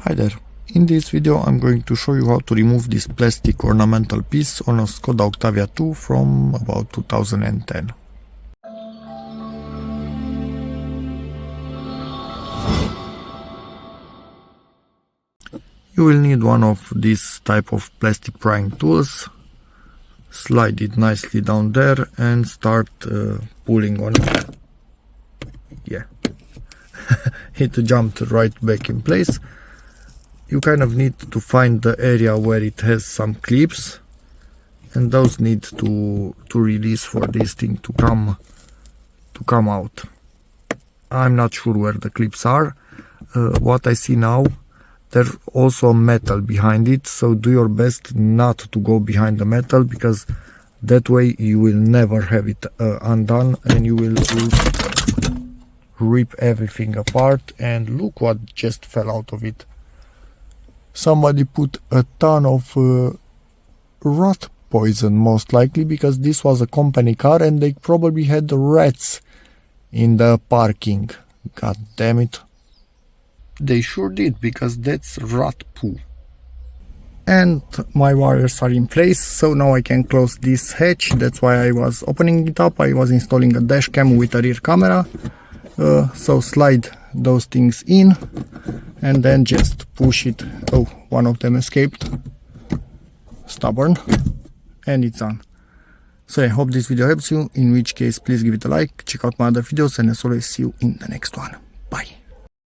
Hi there, in this video I'm going to show you how to remove this plastic ornamental piece on a Skoda Octavia 2 from about 2010. You will need one of these type of plastic prying tools. Slide it nicely down there and start pulling on it. Yeah, it jumped right back in place. You kind of need to find the area where it has some clips, and those need to release for this thing to come out. I'm not sure where the clips are. What I see now, there's also metal behind it, so do your best not to go behind the metal, because that way you will never have it undone and you will rip everything apart. And look what just fell out of it. Somebody put a ton of rat poison, most likely, because this was a company car and they probably had rats in the parking. God damn it. They sure did, because that's rat poo. And my wires are in place, so now I can close this hatch. That's why I was opening it up. I was installing a dash cam with a rear camera. So slide those things in and then just push it. Oh, one of them escaped. Stubborn. And it's on. So I hope this video helps you, in which case please give it a like, check out my other videos, and as always, see you in the next one. Bye.